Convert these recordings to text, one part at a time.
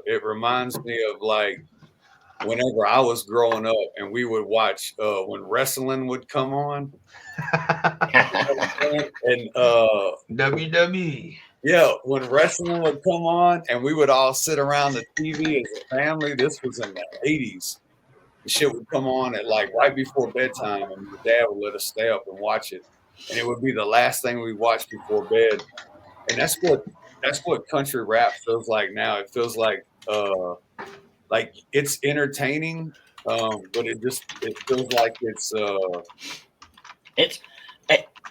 It reminds me of like whenever I was growing up and we would watch when wrestling would come on. You know what I'm saying? And WWE. yeah, when wrestling would come on and we would all sit around the TV as a family. This was in the 80s. The shit would come on at like right before bedtime, and my dad would let us stay up and watch it. And it would be the last thing we watched before bed. And that's what country rap feels like now. It feels like it's entertaining, but it feels like It's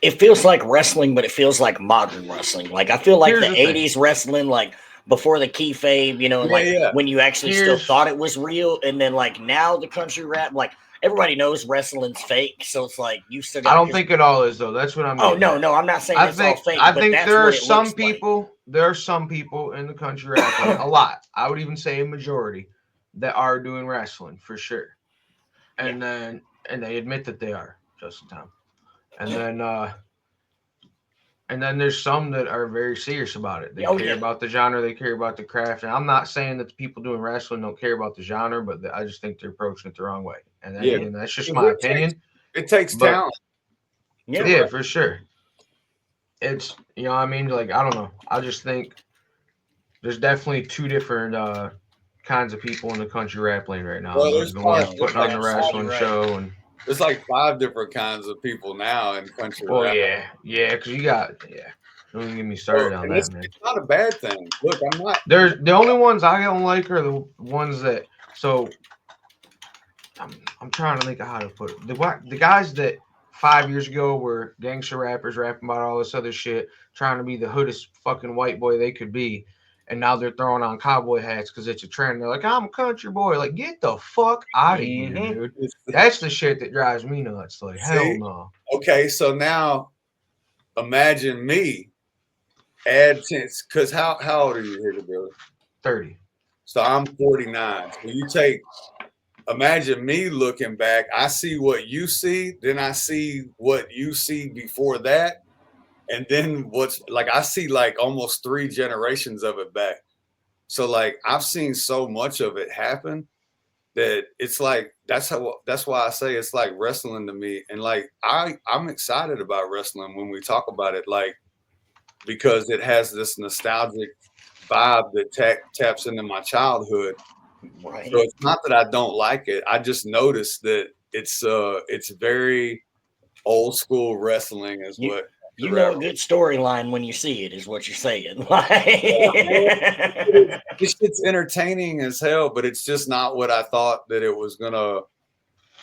it feels like wrestling, but it feels like modern wrestling. Like I feel like Here's the the thing. '80s wrestling, like before the kayfabe, and yeah, like yeah. when you actually still Here's thought it was real, and then like now the country rap, like everybody knows wrestling's fake, so it's like you still I got. don't think it all is though. That's what I'm Oh getting no, at. no, I'm not saying I it's all think fake, I but think that's there are what it some looks like. people. There are some people in the country rap, like, a lot. I would even say a majority that are doing wrestling for sure. Yeah. And they admit that they are just in time. And then there's some that are very serious about it. They Oh care yeah. about the genre, they care about the craft. And I'm not saying that the people doing wrestling don't care about the genre, but I just think they're approaching it the wrong way. And Yeah. again, that's just Because my opinion. it takes But talent to Yeah. yeah, rap. for sure. It's, what I mean? Like, I don't know. I just think there's definitely two different kinds of people in the country rap lane right now. Well, The ones No, putting you're on the absolutely wrestling right. show and there's like five different kinds of people now in country well, rap. yeah, because you got don't even get me Well, started on and that, man. it's not a bad thing. Look, I'm not. There's the only ones I don't like are the ones that so I'm trying to think of how to put it. The guys that 5 years ago were gangster rappers rapping about all this other shit, trying to be the hoodest fucking white boy they could be, and now they're throwing on cowboy hats because it's a trend. They're like, I'm a country boy. Like, get the fuck out of here, Hmm. dude. That's the shit that drives me nuts. Like, hell See, no. okay, so now imagine me add 10, because how old are you here, Billy? 30. So I'm 49. So you take, imagine me looking back. I see what you see, then I see what you see before that, and then what's like I see like almost three generations of it back. So like I've seen so much of it happen that it's like that's why I say it's like wrestling to me. And like I'm excited about wrestling when we talk about it, like because it has this nostalgic vibe that taps into my childhood. So Right. it's not that I don't like it. I just noticed that it's very old school wrestling is You what the you know rap. a good storyline when you see it is what you're saying. This shit's entertaining as hell, but it's just not what I thought that it was gonna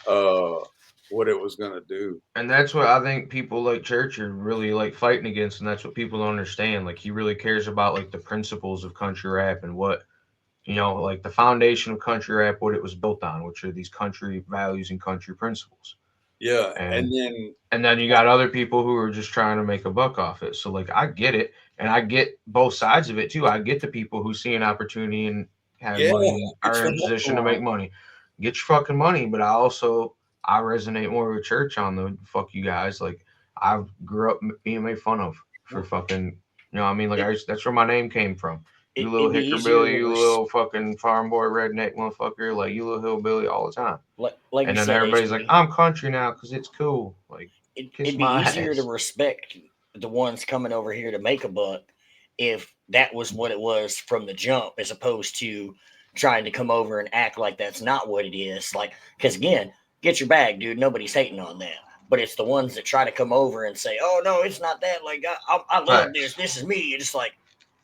uh what it was gonna do. And that's what I think people like Church are really like fighting against, and that's what people don't understand. Like, he really cares about like the principles of country rap and what like the foundation of country rap, what it was built on, which are these country values and country principles. Yeah, And and then and then you got other people who are just trying to make a buck off it. So like, I get it, and I get both sides of it too. I get the people who see an opportunity and have yeah, money and get are your in a hustle position to make on. money. Get your fucking money, but I resonate more with Church on the fuck you guys. Like, I grew up being made fun of for fucking, what I mean? Like, it, that's where my name came from. You little it'd be easier hickerbilly, to you little fucking farm boy redneck motherfucker, like, you little hillbilly all the time. like you And then said, everybody's like, HB. I'm country now because it's cool. Like, kiss It'd be my easier to ass. respect the ones coming over here to make a buck if that was what it was from the jump, as opposed to trying to come over and act like that's not what it is. Like, because again, get your bag, dude. Nobody's hating on that. But it's the ones that try to come over and say, "Oh no, it's not that." Like, I love this. Facts. This is me. You're just like,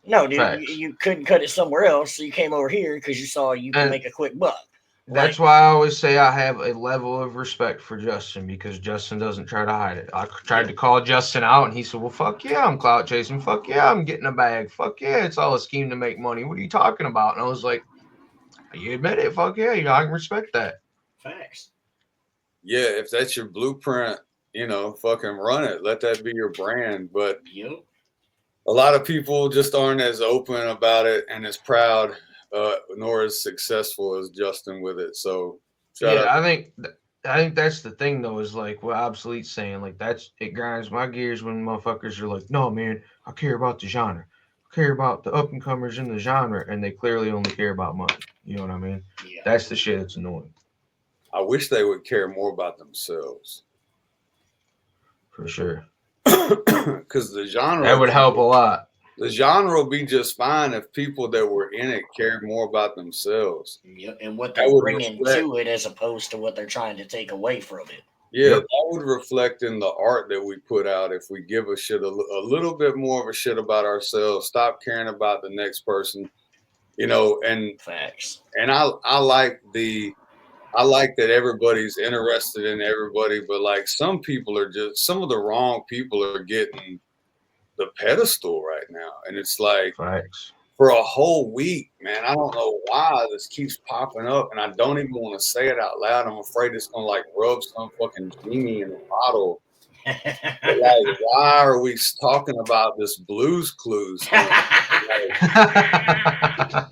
no, dude. You, Facts. you couldn't cut it somewhere else, so you came over here because you saw you can And make a quick buck. that's Like, why I always say I have a level of respect for Justin because Justin doesn't try to hide it. I tried yeah, to call Justin out and he said, well, fuck yeah, I'm clout chasing. Fuck yeah, I'm getting a bag. Fuck yeah, it's all a scheme to make money. What are you talking about? And I was like, you admit it. Fuck yeah, I can respect that. facts. Yeah, if that's your blueprint, fucking run it. Let that be your brand. But Yep. a lot of people just aren't as open about it and as proud, nor as successful as Justin with it. So shout out. Yeah, I think that's the thing though, is like what Obsolete's saying. Like, it grinds my gears when motherfuckers are like, no man, I care about the genre. care about the up and comers in the genre, and they clearly only care about money. You know what I mean? Yeah. That's the shit that's annoying. I wish they would care more about themselves. For sure. Because the genre That would help a lot. The genre will be just fine if people that were in it cared more about themselves. Yep. And what That they're would bringing reflect, to it as opposed to what they're trying to take away from it. yeah, Yep. that would reflect in the art that we put out if we give a shit a little bit more of a shit about ourselves, stop caring about the next person, you know, Facts. and I like that everybody's interested in everybody, but like some people are just some of the wrong people are getting the pedestal right now. And it's like Facts. for a whole week, man, I don't know why this keeps popping up and I don't even want to say it out loud. I'm afraid it's gonna like rub some fucking genie in a bottle. But like, why are we talking about this Blues Clues thing?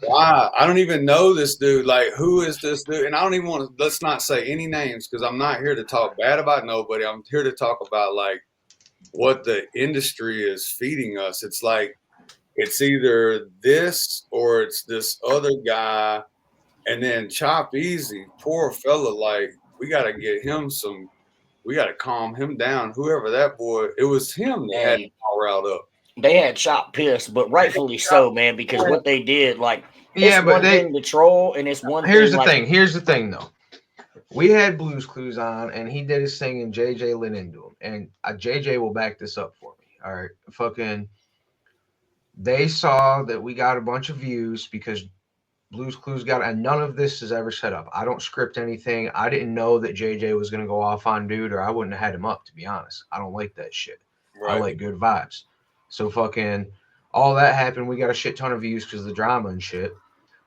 Why? I don't even know this dude. Like, who is this dude? And I don't even want to, let's not say any names because I'm not here to talk bad about nobody. I'm here to talk about like what the industry is feeding us. It's like, it's either this or it's this other guy. And then Chop Easy, poor fella, like, we got to get him we got to calm him down. Whoever that boy, it was him that had him all riled up. They had Chop pissed, but rightfully so, man, because what they did, like, Yeah, it's but one thing to troll, and it's one here's thing, the like, thing. Here's the thing, though. We had Blues Clues on, and he did his thing, and JJ lit into him. And JJ will back this up for me. All right. Fucking, they saw that we got a bunch of views because Blues Clues got, and none of this is ever set up. I don't script anything. I didn't know that JJ was going to go off on dude, or I wouldn't have had him up, to be honest. I don't like that shit. Right. I like good vibes. So fucking all that happened. We got a shit ton of views because of the drama and shit.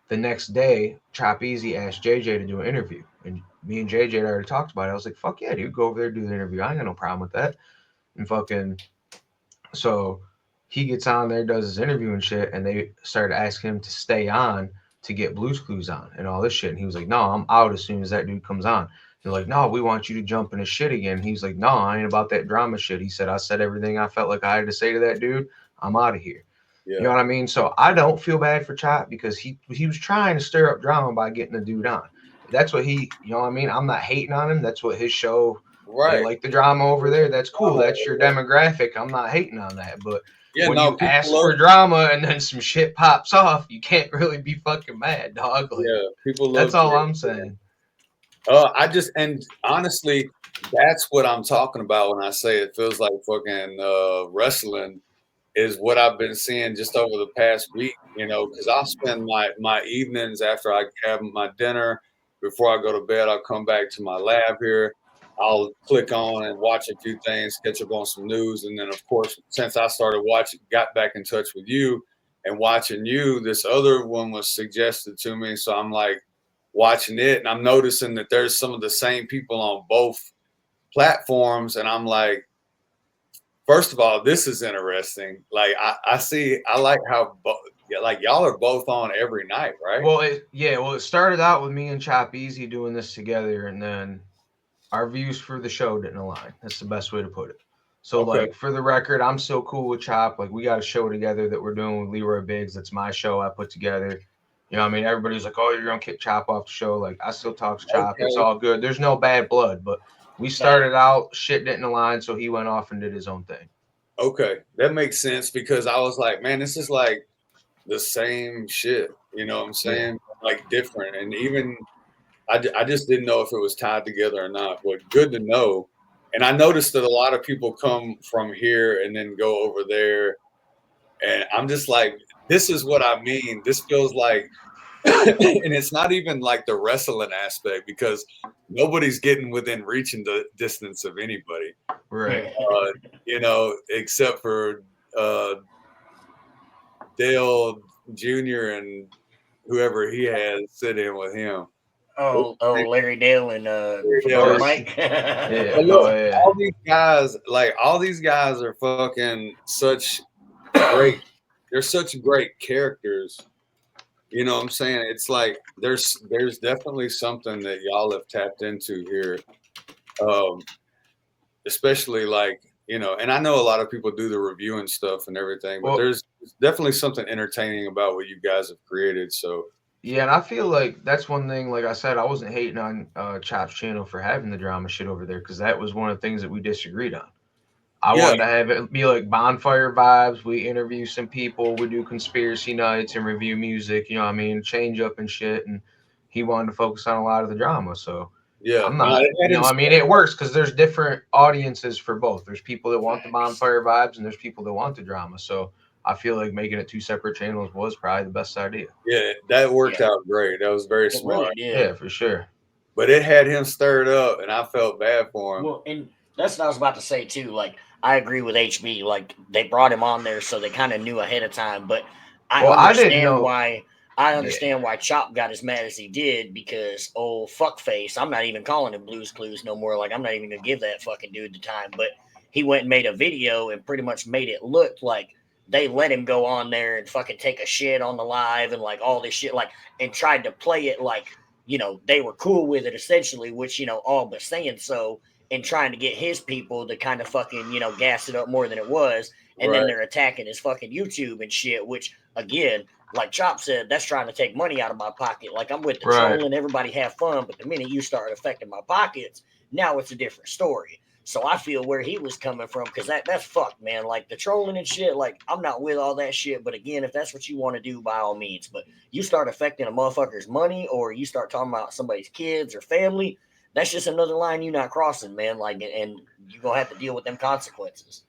The next day, Chop Easy asked JJ to do an interview. And me and JJ had already talked about it. I was like, fuck yeah, dude, go over there, do the interview. I ain't got no problem with that. And fucking, so he gets on there, does his interview and shit, and they started asking him to stay on to get Blues Clues on and all this shit. And he was like, no, I'm out as soon as that dude comes on. They're like, no, we want you to jump in his shit again. He was like, no, I ain't about that drama shit. He said, I said everything I felt like I had to say to that dude. I'm out of here. Yeah. You know what I mean? So I don't feel bad for Chop because he was trying to stir up drama by getting the dude on. That's what he, you know what I mean? I'm not hating on him. That's what his show, Right. they like the drama over there. That's cool. That's your demographic. I'm not hating on that. But Yeah, when no, you ask for drama and then some shit pops off, you can't really be fucking mad, dog. Like, yeah, people love that's all I'm saying. And honestly, that's what I'm talking about when I say it feels like fucking wrestling is what I've been seeing just over the past week, you know, because I'll spend my evenings after I have my dinner, before I go to bed, I'll come back to my lab here. I'll click on and watch a few things, catch up on some news. And then, of course, since I started watching, got back in touch with you and watching you, this other one was suggested to me. So I'm like watching it and I'm noticing that there's some of the same people on both platforms. And I'm like, first of all, this is interesting. Like I like how like y'all are both on every night, right? Well, it started out with me and Chop Easy doing this together, and then our views for the show didn't align. That's the best way to put it. So, Okay. like, for the record, I'm so cool with Chop. Like, we got a show together that we're doing with Leroy Biggs. That's my show I put together. You know what I mean? Everybody's like, oh, you're going to kick Chop off the show. Like, I still talk to Chop. Okay. It's all good. There's no bad blood. But we started out, shit didn't align, so he went off and did his own thing. Okay. That makes sense because I was like, man, this is like the same shit. You know what I'm saying? Yeah. Like different. And even I just didn't know if it was tied together or not, but good to know. And I noticed that a lot of people come from here and then go over there. And I'm just like, this is what I mean. This feels like, and it's not even like the wrestling aspect because nobody's getting within reaching the distance of anybody. Right. You know, except for Dale Jr. and whoever he has sit in with him. Oh, Larry Dale and Dale. Mike. Yeah. Look, all these guys are fucking such great. They're such great characters. You know what I'm saying? It's like there's definitely something that y'all have tapped into here. Especially like you know, and I know a lot of people do the reviewing stuff and everything, but Well, there's definitely something entertaining about what you guys have created. So yeah, and I feel like that's one thing. Like I said, I wasn't hating on Chop's channel for having the drama shit over there because that was one of the things that we disagreed on. I yeah, wanted to have it be like bonfire vibes. We interview some people, we do conspiracy nights and review music, you know what I mean? Change up and shit. And he wanted to focus on a lot of the drama. So yeah. I'm No, not, it had you him know, I mean, it works because there's different audiences for both. There's people that want the bonfire vibes and there's people that want the drama. So I feel like making it two separate channels was probably the best idea. Yeah, that worked Yeah, out great. That was very it smart. really did. Yeah, for sure. But it had him stirred up, and I felt bad for him. Well, and that's what I was about to say too. Like, I agree with HB. Like, they brought him on there, so they kind of knew ahead of time. But I Well, I didn't understand know. why. I Yeah. understand why Chop got as mad as he did because old fuckface. I'm not even calling him Blues Clues no more. Like, I'm not even gonna give that fucking dude the time. But he went and made a video and pretty much made it look like they let him go on there and fucking take a shit on the live and like all this shit, like, and tried to play it like, you know, they were cool with it essentially, which, you know, all but saying so, and trying to get his people to kind of fucking, you know, gas it up more than it was. And then Right. they're attacking his fucking YouTube and shit, which again, like Chop said, that's trying to take money out of my pocket. Like, I'm with the Right. trolling, everybody have fun, but the minute you start affecting my pockets, now it's a different story. So I feel where he was coming from, because that's fucked, man. Like the trolling and shit, like I'm not with all that shit. But again, if that's what you want to do, by all means. But you start affecting a motherfucker's money, or you start talking about somebody's kids or family, that's just another line you're not crossing, man. Like, and you're gonna have to deal with them consequences.